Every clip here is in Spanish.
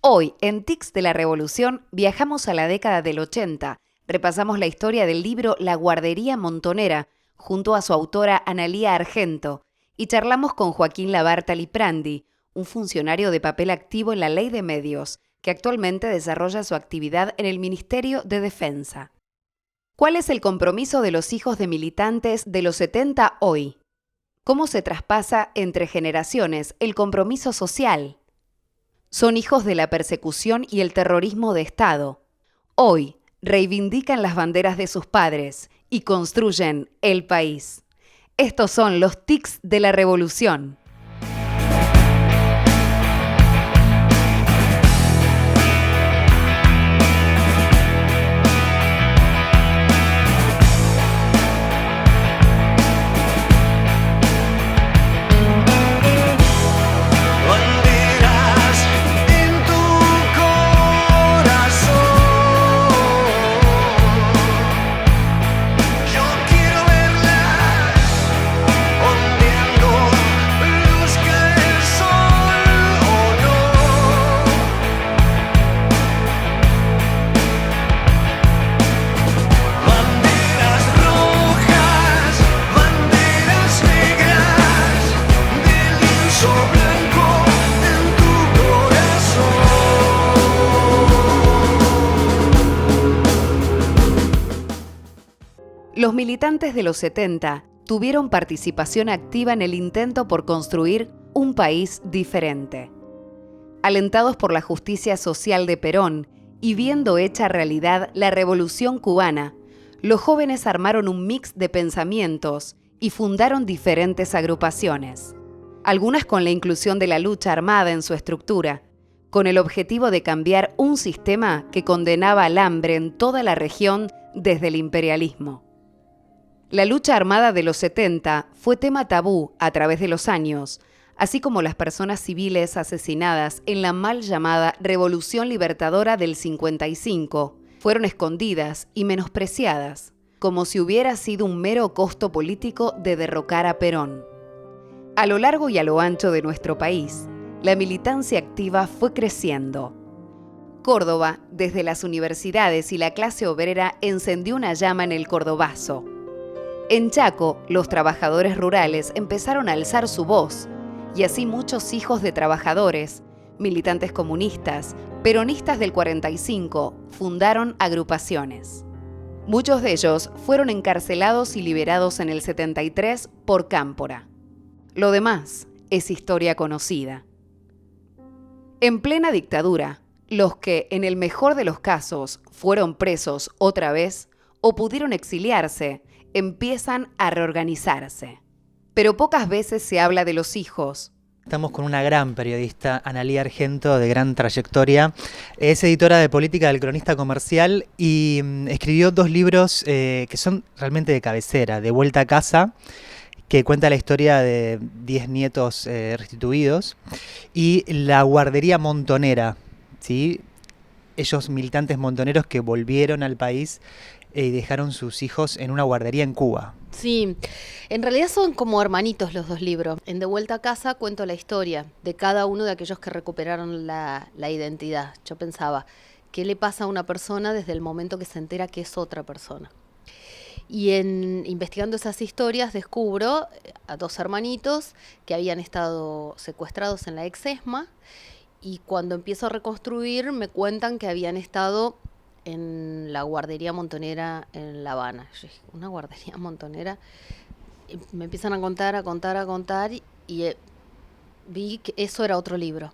Hoy, en TICS de la Revolución, viajamos a la década del 80. Repasamos la historia del libro La Guardería Montonera, junto a su autora Analía Argento, y charlamos con Joaquín Labarta Liprandi, un funcionario de papel activo en la Ley de Medios, que actualmente desarrolla su actividad en el Ministerio de Defensa. ¿Cuál es el compromiso de los hijos de militantes de los 70 hoy? ¿Cómo se traspasa entre generaciones el compromiso social? Son hijos de la persecución y el terrorismo de Estado. Hoy reivindican las banderas de sus padres y construyen el país. Estos son los TICS de la Revolución. Los militantes de los 70 tuvieron participación activa en el intento por construir un país diferente. Alentados por la justicia social de Perón y viendo hecha realidad la Revolución cubana, los jóvenes armaron un mix de pensamientos y fundaron diferentes agrupaciones, algunas con la inclusión de la lucha armada en su estructura, con el objetivo de cambiar un sistema que condenaba al hambre en toda la región desde el imperialismo. La lucha armada de los 70 fue tema tabú a través de los años, así como las personas civiles asesinadas en la mal llamada Revolución Libertadora del 55 fueron escondidas y menospreciadas, como si hubiera sido un mero costo político de derrocar a Perón. A lo largo y a lo ancho de nuestro país, la militancia activa fue creciendo. Córdoba, desde las universidades y la clase obrera, encendió una llama en el cordobazo. En Chaco, los trabajadores rurales empezaron a alzar su voz, y así muchos hijos de trabajadores, militantes comunistas, peronistas del 45, fundaron agrupaciones. Muchos de ellos fueron encarcelados y liberados en el 73 por Cámpora. Lo demás es historia conocida. En plena dictadura, los que, en el mejor de los casos, fueron presos otra vez o pudieron exiliarse, empiezan a reorganizarse. Pero pocas veces se habla de los hijos. Estamos con una gran periodista, Analía Argento, de gran trayectoria. Es editora de política del Cronista Comercial y escribió 2 libros que son realmente de cabecera. De Vuelta a Casa, que cuenta la historia de 10 nietos restituidos, y La Guardería Montonera, ¿sí? Ellos militantes montoneros que volvieron al país y dejaron sus hijos en una guardería en Cuba. Sí, en realidad son como hermanitos los 2 libros. En De Vuelta a Casa cuento la historia de cada uno de aquellos que recuperaron la identidad. Yo pensaba, ¿qué le pasa a una persona desde el momento que se entera que es otra persona? Y en investigando esas historias descubro a 2 hermanitos que habían estado secuestrados en la ex-ESMA, y cuando empiezo a reconstruir me cuentan que habían estado en la guardería montonera en La Habana. Yo dije, ¿una guardería montonera? Y me empiezan a contar y vi que eso era otro libro.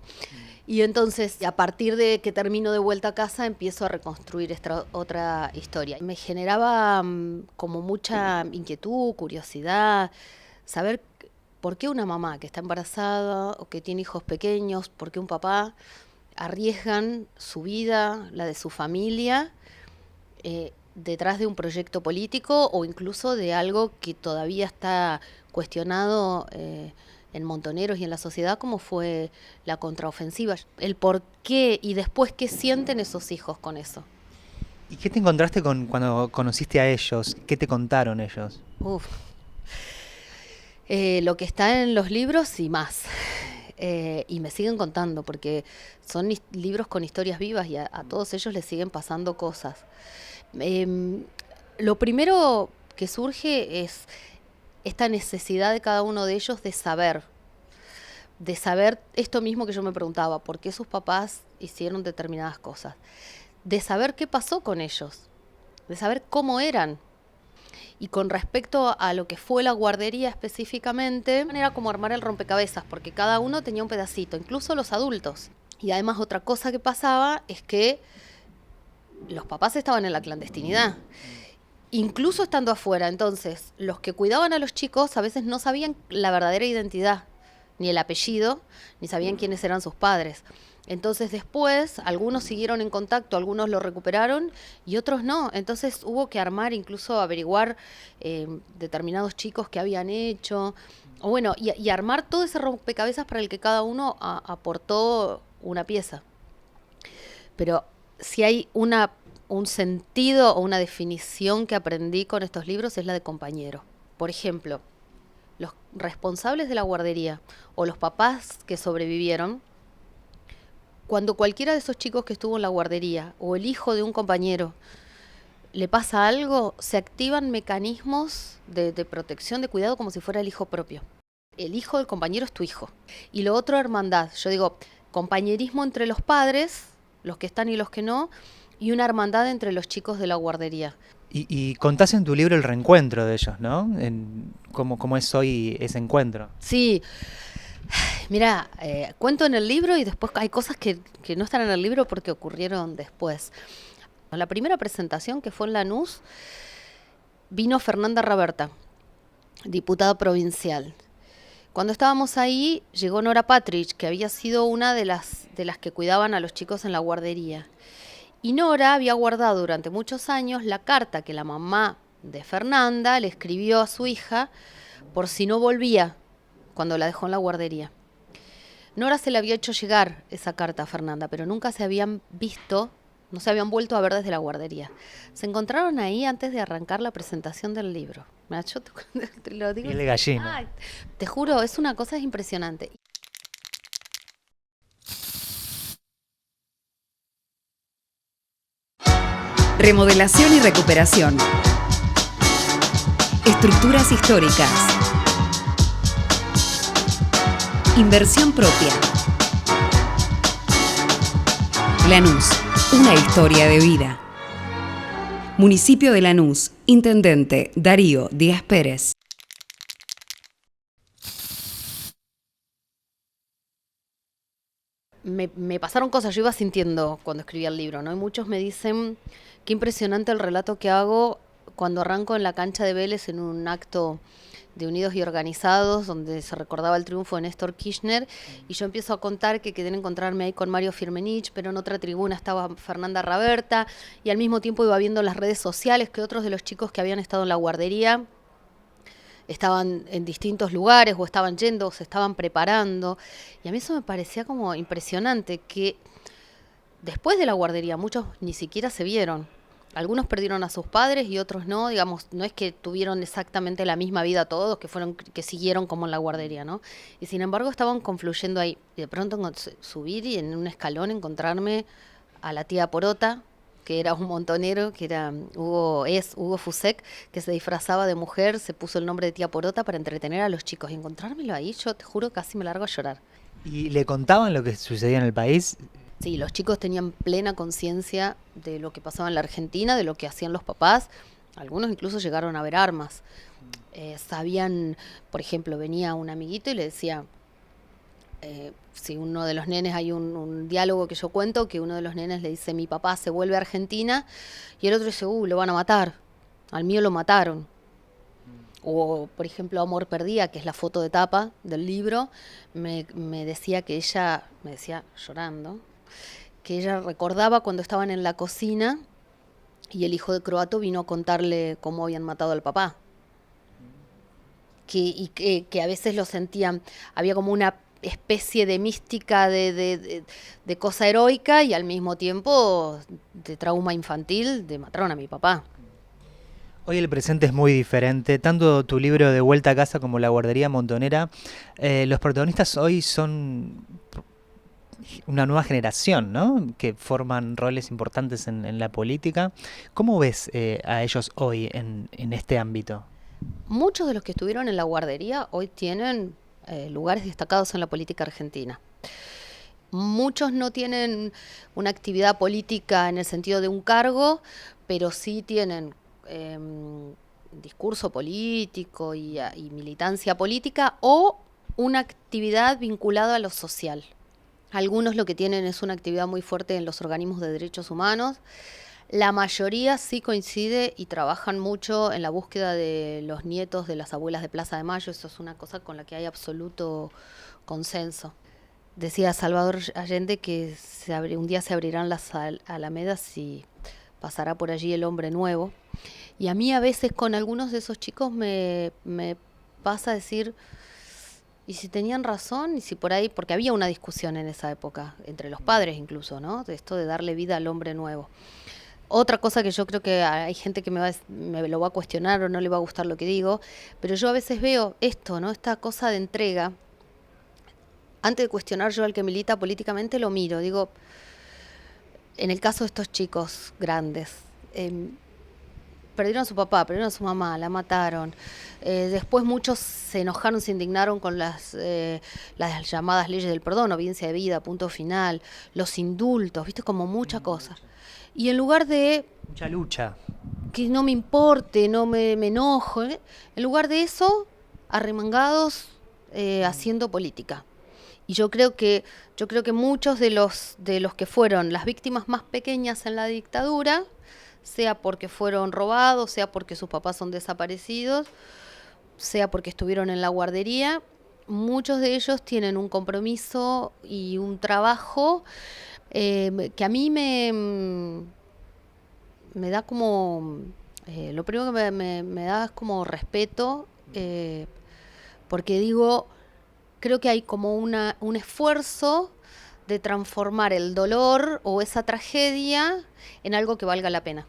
Y entonces, a partir de que termino De Vuelta a Casa, empiezo a reconstruir esta otra historia. Me generaba como mucha inquietud, curiosidad, saber por qué una mamá que está embarazada o que tiene hijos pequeños, por qué un papá arriesgan su vida, la de su familia, detrás de un proyecto político o incluso de algo que todavía está cuestionado en Montoneros y en la sociedad, como fue la contraofensiva. El por qué y después qué sienten esos hijos con eso. ¿Y qué te encontraste cuando conociste a ellos? ¿Qué te contaron ellos? Lo que está en los libros y más. y me siguen contando, porque son libros con historias vivas y a todos ellos les siguen pasando cosas. Lo primero que surge es esta necesidad de cada uno de ellos de saber esto mismo que yo me preguntaba, por qué sus papás hicieron determinadas cosas, de saber qué pasó con ellos, de saber cómo eran. Y con respecto a lo que fue la guardería específicamente, era como armar el rompecabezas, porque cada uno tenía un pedacito, incluso los adultos. Y además otra cosa que pasaba es que los papás estaban en la clandestinidad, incluso estando afuera. Entonces, los que cuidaban a los chicos a veces no sabían la verdadera identidad, ni el apellido, ni sabían quiénes eran sus padres. Entonces después, algunos siguieron en contacto, algunos lo recuperaron y otros no. Entonces hubo que armar, incluso averiguar determinados chicos que habían hecho, o bueno, y armar todo ese rompecabezas para el que cada uno aportó una pieza. Pero si hay un sentido o una definición que aprendí con estos libros es la de compañero. Por ejemplo, los responsables de la guardería o los papás que sobrevivieron, cuando cualquiera de esos chicos que estuvo en la guardería o el hijo de un compañero le pasa algo, se activan mecanismos de protección, de cuidado, como si fuera el hijo propio. El hijo del compañero es tu hijo. Y lo otro, hermandad. Yo digo, compañerismo entre los padres, los que están y los que no, y una hermandad entre los chicos de la guardería. Y contás en tu libro el reencuentro de ellos, ¿no? ¿Cómo es hoy ese encuentro? Sí. Mira, cuento en el libro y después hay cosas que no están en el libro porque ocurrieron después. La primera presentación, que fue en Lanús, vino Fernanda Raberta, diputada provincial. Cuando estábamos ahí, llegó Nora Patrich, que había sido una de las que cuidaban a los chicos en la guardería. Y Nora había guardado durante muchos años la carta que la mamá de Fernanda le escribió a su hija por si no volvía cuando la dejó en la guardería. Nora se le había hecho llegar esa carta a Fernanda, pero nunca se habían visto, no se habían vuelto a ver desde la guardería. Se encontraron ahí antes de arrancar la presentación del libro. Mira, yo te lo digo. Piel de gallina. Ay, te juro, es una cosa impresionante. Remodelación y recuperación. Estructuras históricas. Inversión propia. Lanús, una historia de vida. Municipio de Lanús, Intendente Darío Díaz Pérez. Me pasaron cosas, yo iba sintiendo cuando escribía el libro, ¿no? Y muchos me dicen qué impresionante el relato que hago cuando arranco en la cancha de Vélez en un acto de Unidos y Organizados, donde se recordaba el triunfo de Néstor Kirchner, y yo empiezo a contar que querían encontrarme ahí con Mario Firmenich, pero en otra tribuna estaba Fernanda Raberta, y al mismo tiempo iba viendo en las redes sociales que otros de los chicos que habían estado en la guardería estaban en distintos lugares o estaban yendo o se estaban preparando, y a mí eso me parecía como impresionante, que después de la guardería muchos ni siquiera se vieron. Algunos perdieron a sus padres y otros no, digamos, no es que tuvieron exactamente la misma vida todos, que siguieron como en la guardería, ¿no? Y sin embargo estaban confluyendo ahí. Y de pronto subir y en un escalón encontrarme a la tía Porota, que era un montonero, que era Hugo Fusek, que se disfrazaba de mujer, se puso el nombre de tía Porota para entretener a los chicos. Y encontrármelo ahí, yo te juro, casi me largo a llorar. ¿Y le contaban lo que sucedía en el país? Sí, los chicos tenían plena conciencia de lo que pasaba en la Argentina, de lo que hacían los papás. Algunos incluso llegaron a ver armas. Sabían, por ejemplo, venía un amiguito y le decía, si uno de los nenes, hay un diálogo que yo cuento, que uno de los nenes le dice, mi papá se vuelve a Argentina, y el otro dice, lo van a matar, al mío lo mataron. O, por ejemplo, Amor Perdida, que es la foto de tapa del libro, me decía que ella, me decía llorando, que ella recordaba cuando estaban en la cocina y el hijo de croato vino a contarle cómo habían matado al papá. Que a veces lo sentían, había como una especie de mística de cosa heroica y al mismo tiempo de trauma infantil, de mataron a mi papá. Hoy el presente es muy diferente, tanto tu libro De vuelta a casa como La guardería montonera, los protagonistas hoy son una nueva generación, ¿no? Que forman roles importantes en la política. ¿Cómo ves a ellos hoy en este ámbito? Muchos de los que estuvieron en la guardería hoy tienen lugares destacados en la política argentina. Muchos no tienen una actividad política en el sentido de un cargo, pero sí tienen discurso político y militancia política o una actividad vinculada a lo social. Algunos lo que tienen es una actividad muy fuerte en los organismos de derechos humanos. La mayoría sí coincide y trabajan mucho en la búsqueda de los nietos de las abuelas de Plaza de Mayo. Eso es una cosa con la que hay absoluto consenso. Decía Salvador Allende que un día se abrirán las alamedas y pasará por allí el hombre nuevo. Y a mí a veces con algunos de esos chicos me pasa a decir, ¿y si tenían razón? Y si por ahí, porque había una discusión en esa época, entre los padres incluso, ¿no? De esto de darle vida al hombre nuevo. Otra cosa que yo creo que hay gente que me lo va a cuestionar o no le va a gustar lo que digo, pero yo a veces veo esto, ¿no? Esta cosa de entrega. Antes de cuestionar yo al que milita políticamente, lo miro. Digo, en el caso de estos chicos grandes, perdieron a su papá, perdieron a su mamá, la mataron. Después muchos se enojaron, se indignaron con las llamadas leyes del perdón, obediencia de vida, punto final, los indultos, viste, como mucha cosa. Y en lugar de Mucha lucha. que no me importe, no me enojo, en lugar de eso, arremangados haciendo política. Y yo creo que muchos de los que fueron las víctimas más pequeñas en la dictadura, sea porque fueron robados, sea porque sus papás son desaparecidos, sea porque estuvieron en la guardería, muchos de ellos tienen un compromiso y un trabajo que a mí me da como, lo primero que me da es como respeto, porque digo, creo que hay como un esfuerzo de transformar el dolor o esa tragedia en algo que valga la pena.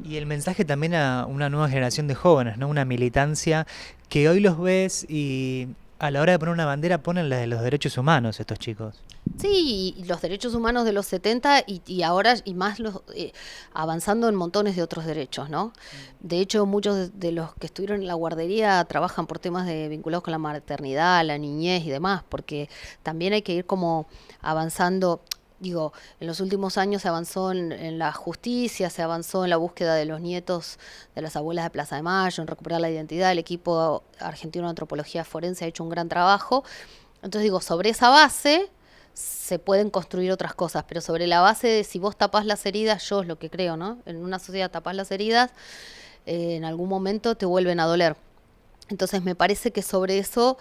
Y el mensaje también a una nueva generación de jóvenes, ¿no? Una militancia que hoy los ves y a la hora de poner una bandera ponen la de los derechos humanos estos chicos. Sí, y los derechos humanos de los 70 y ahora y más avanzando en montones de otros derechos, ¿no? De hecho, muchos de los que estuvieron en la guardería trabajan por temas vinculados con la maternidad, la niñez y demás, porque también hay que ir como avanzando. Digo, en los últimos años se avanzó en la justicia, se avanzó en la búsqueda de los nietos de las abuelas de Plaza de Mayo, en recuperar la identidad. El equipo argentino de antropología forense ha hecho un gran trabajo. Entonces digo, sobre esa base se pueden construir otras cosas, pero sobre la base de si vos tapás las heridas, yo es lo que creo, ¿no? En una sociedad tapás las heridas, en algún momento te vuelven a doler. Entonces me parece que sobre eso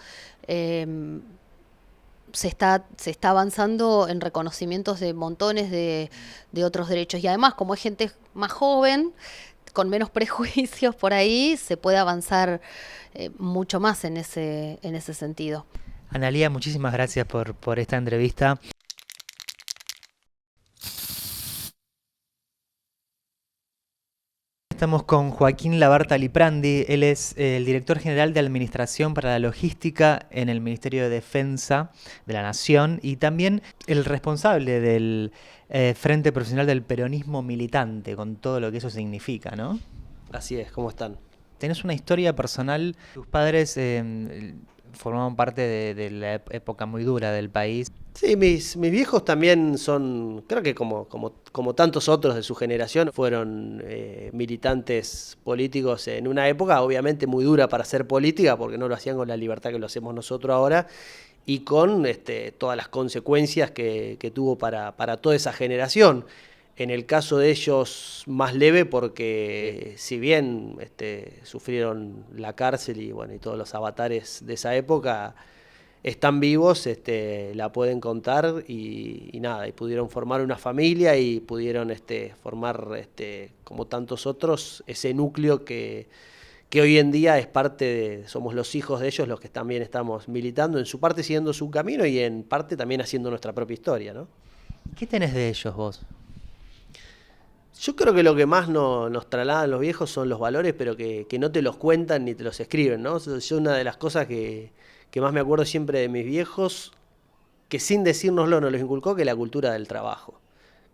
se está avanzando en reconocimientos de montones de otros derechos. Y además, como hay gente más joven, con menos prejuicios por ahí, se puede avanzar mucho más en ese sentido. Analía, muchísimas gracias por esta entrevista. Estamos con Joaquín Labarta Liprandi, él es el director general de Administración para la Logística en el Ministerio de Defensa de la Nación y también el responsable del Frente Profesional del Peronismo Militante, con todo lo que eso significa, ¿no? Así es, ¿cómo están? Tenés una historia personal, tus padres formaban parte de la época muy dura del país. Sí, mis viejos también son, creo que como tantos otros de su generación, fueron militantes políticos en una época obviamente muy dura para hacer política, porque no lo hacían con la libertad que lo hacemos nosotros ahora, y con todas las consecuencias que tuvo para toda esa generación. En el caso de ellos más leve porque si bien sufrieron la cárcel y bueno y todos los avatares de esa época están vivos, la pueden contar y nada, y pudieron formar una familia y pudieron formar como tantos otros ese núcleo que hoy en día es somos los hijos de ellos los que también estamos militando, en su parte siguiendo su camino y en parte también haciendo nuestra propia historia, ¿no? ¿Qué tenés de ellos vos? Yo creo que lo que más nos trasladan los viejos son los valores, pero que no te los cuentan ni te los escriben, ¿no? Yo una de las cosas que más me acuerdo siempre de mis viejos, que sin decírnoslo nos los inculcó, que es la cultura del trabajo.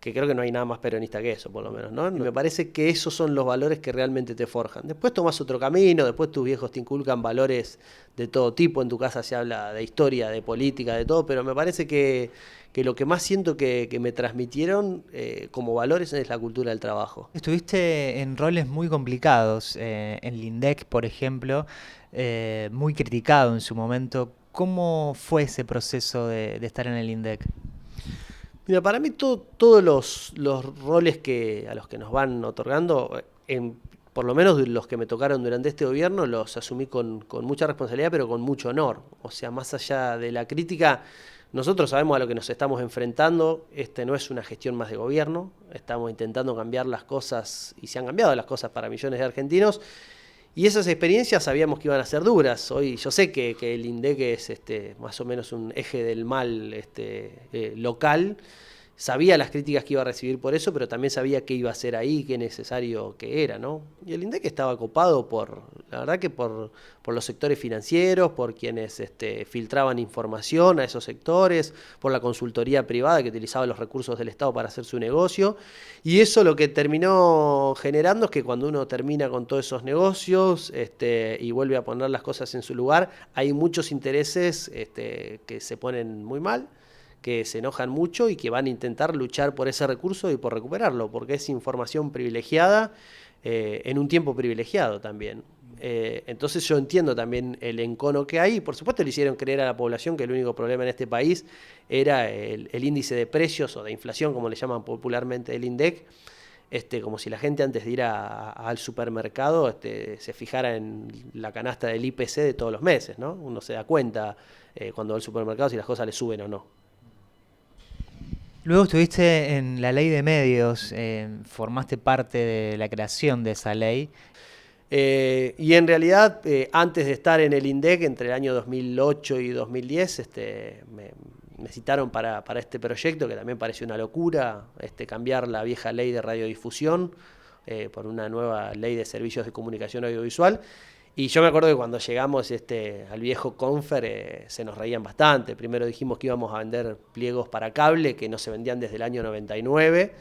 Que creo que no hay nada más peronista que eso, por lo menos, ¿no? Y me parece que esos son los valores que realmente te forjan. Después tomás otro camino, después tus viejos te inculcan valores de todo tipo, en tu casa se habla de historia, de política, de todo, pero me parece que lo que más siento que me transmitieron como valores es la cultura del trabajo. Estuviste en roles muy complicados, en el INDEC, por ejemplo, muy criticado en su momento. ¿Cómo fue ese proceso de estar en el INDEC? Mira, para mí todos los roles a los que nos van otorgando, por lo menos los que me tocaron durante este gobierno, los asumí con mucha responsabilidad, pero con mucho honor. O sea, más allá de la crítica, nosotros sabemos a lo que nos estamos enfrentando. No es una gestión más de gobierno, estamos intentando cambiar las cosas y se han cambiado las cosas para millones de argentinos. Y esas experiencias sabíamos que iban a ser duras. Hoy yo sé que el INDEC es más o menos un eje del mal local. Sabía las críticas que iba a recibir por eso, pero también sabía qué iba a hacer ahí, qué necesario que era, ¿no? Y el INDEC estaba copado la verdad que por los sectores financieros, por quienes filtraban información a esos sectores, por la consultoría privada que utilizaba los recursos del Estado para hacer su negocio. Y eso lo que terminó generando es que cuando uno termina con todos esos negocios y vuelve a poner las cosas en su lugar, hay muchos intereses que se ponen muy mal, que se enojan mucho y que van a intentar luchar por ese recurso y por recuperarlo, porque es información privilegiada en un tiempo privilegiado también. Entonces yo entiendo también el encono que hay. Por supuesto le hicieron creer a la población que el único problema en este país era el índice de precios o de inflación, como le llaman popularmente el INDEC, como si la gente antes de ir al supermercado se fijara en la canasta del IPC de todos los meses, ¿no? Uno se da cuenta cuando va al supermercado si las cosas le suben o no. Luego estuviste en la ley de medios, formaste parte de la creación de esa ley. Y en realidad, antes de estar en el INDEC, entre el año 2008 y 2010, me citaron para este proyecto, que también pareció una locura, cambiar la vieja ley de radiodifusión por una nueva ley de servicios de comunicación audiovisual. Y yo me acuerdo que cuando llegamos al viejo Confer se nos reían bastante. Primero dijimos que íbamos a vender pliegos para cable que no se vendían desde el año 99.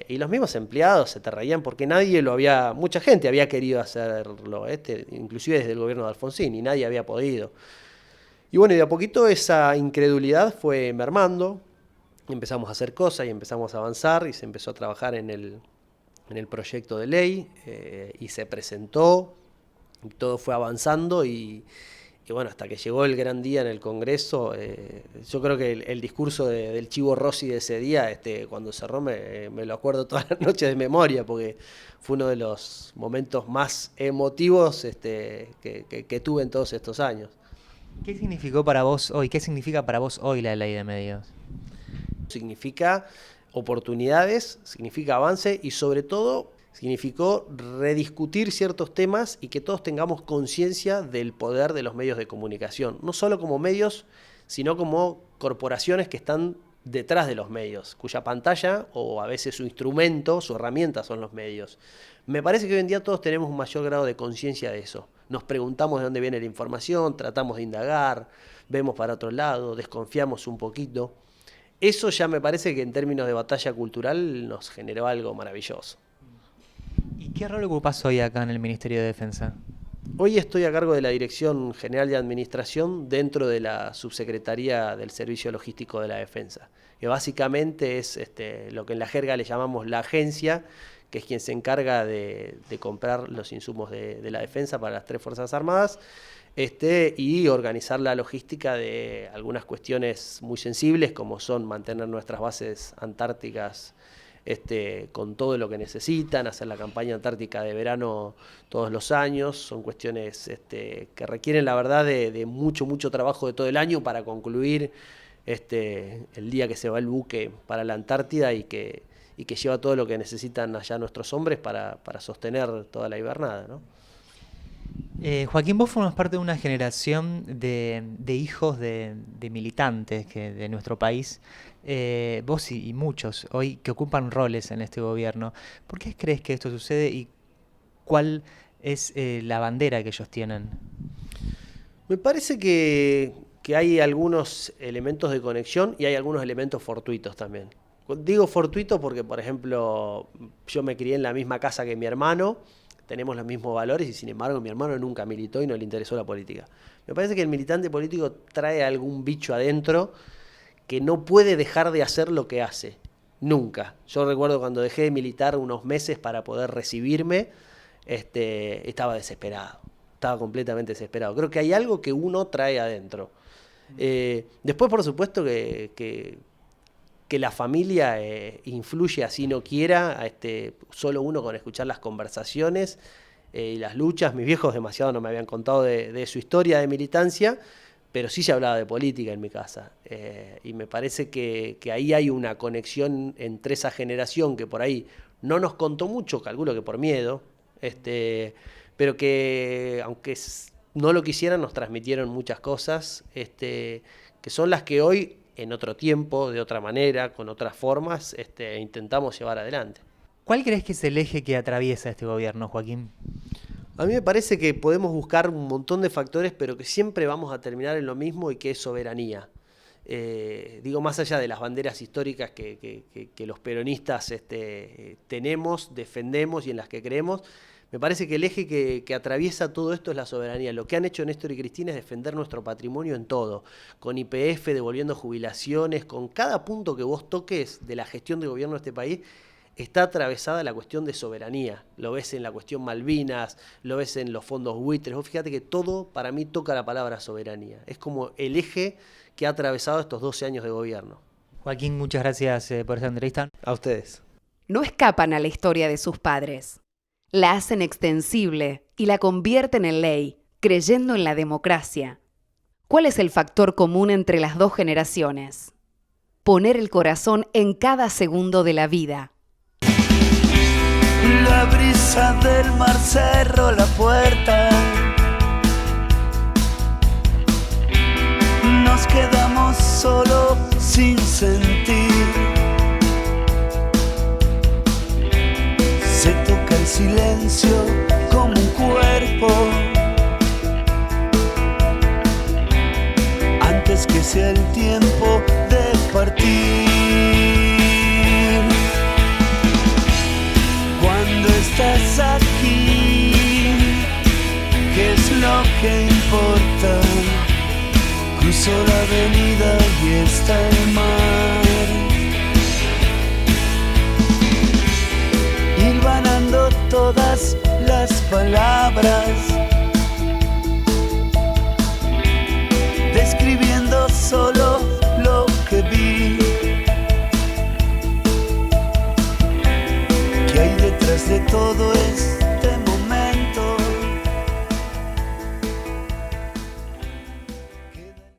Y los mismos empleados se te reían porque mucha gente había querido hacerlo, inclusive desde el gobierno de Alfonsín, y nadie había podido. Y bueno, y de a poquito esa incredulidad fue mermando, empezamos a hacer cosas y empezamos a avanzar y se empezó a trabajar en el proyecto de ley y se presentó. Todo fue avanzando y bueno, hasta que llegó el gran día en el Congreso, yo creo que el discurso del Chivo Rossi de ese día, cuando cerró, me lo acuerdo todas las noches de memoria, porque fue uno de los momentos más emotivos que tuve en todos estos años. ¿Qué significó para vos hoy? ¿Qué significa para vos hoy la ley de medios? Significa oportunidades, significa avance y sobre todo significó rediscutir ciertos temas y que todos tengamos conciencia del poder de los medios de comunicación, no solo como medios, sino como corporaciones que están detrás de los medios, cuya pantalla o a veces su instrumento, su herramienta son los medios. Me parece que hoy en día todos tenemos un mayor grado de conciencia de eso. Nos preguntamos de dónde viene la información, tratamos de indagar, vemos para otro lado, desconfiamos un poquito. Eso ya me parece que en términos de batalla cultural nos generó algo maravilloso. ¿Y qué rol ocupás hoy acá en el Ministerio de Defensa? Hoy estoy a cargo de la Dirección General de Administración dentro de la Subsecretaría del Servicio Logístico de la Defensa, que básicamente es lo que en la jerga le llamamos la agencia, que es quien se encarga de comprar los insumos de la defensa para las 3 Fuerzas Armadas, y organizar la logística de algunas cuestiones muy sensibles, como son mantener nuestras bases antárticas con todo lo que necesitan, hacer la campaña antártica de verano todos los años. Son cuestiones que requieren, la verdad, de mucho trabajo de todo el año para concluir el día que se va el buque para la Antártida y que lleva todo lo que necesitan allá nuestros hombres para sostener toda la hibernada, ¿no? Joaquín, vos formas parte de una generación de hijos de militantes de nuestro país vos y muchos hoy que ocupan roles en este gobierno, ¿por qué crees que esto sucede y cuál es la bandera que ellos tienen? Me parece que hay algunos elementos de conexión y hay algunos elementos fortuitos también. Digo fortuito porque, por ejemplo, yo me crié en la misma casa que mi hermano, tenemos los mismos valores y sin embargo mi hermano nunca militó y no le interesó la política. Me parece que el militante político trae algún bicho adentro que no puede dejar de hacer lo que hace, nunca. Yo recuerdo cuando dejé de militar unos meses para poder recibirme, estaba desesperado, estaba completamente desesperado. Creo que hay algo que uno trae adentro. Después, por supuesto, que la familia influye así no quiera, solo uno con escuchar las conversaciones y las luchas. Mis viejos demasiado no me habían contado de su historia de militancia, pero sí se hablaba de política en mi casa. Y me parece que ahí hay una conexión entre esa generación que por ahí no nos contó mucho, calculo que por miedo, pero que aunque no lo quisieran nos transmitieron muchas cosas, que son las que hoy, en otro tiempo, de otra manera, con otras formas, intentamos llevar adelante. ¿Cuál crees que es el eje que atraviesa este gobierno, Joaquín? A mí me parece que podemos buscar un montón de factores, pero que siempre vamos a terminar en lo mismo y que es soberanía. Digo, más allá de las banderas históricas que los peronistas tenemos, defendemos y en las que creemos, me parece que el eje que atraviesa todo esto es la soberanía. Lo que han hecho Néstor y Cristina es defender nuestro patrimonio en todo, con YPF, devolviendo jubilaciones, con cada punto que vos toques de la gestión de gobierno de este país, está atravesada la cuestión de soberanía. Lo ves en la cuestión Malvinas, lo ves en los fondos buitres. Vos fíjate que todo para mí toca la palabra soberanía. Es como el eje que ha atravesado estos 12 años de gobierno. Joaquín, muchas gracias por esta entrevista. A ustedes. No escapan a la historia de sus padres. La hacen extensible y la convierten en ley, creyendo en la democracia. ¿Cuál es el factor común entre las dos generaciones? Poner el corazón en cada segundo de la vida. La brisa del mar cerró la puerta. Nos quedamos solo sin sentir. Se toca el silencio como un cuerpo. Antes que sea el tiempo de partir. Cuando estás aquí, ¿qué es lo que importa? Cruzo la avenida y está el mar. Hilvanando todas las palabras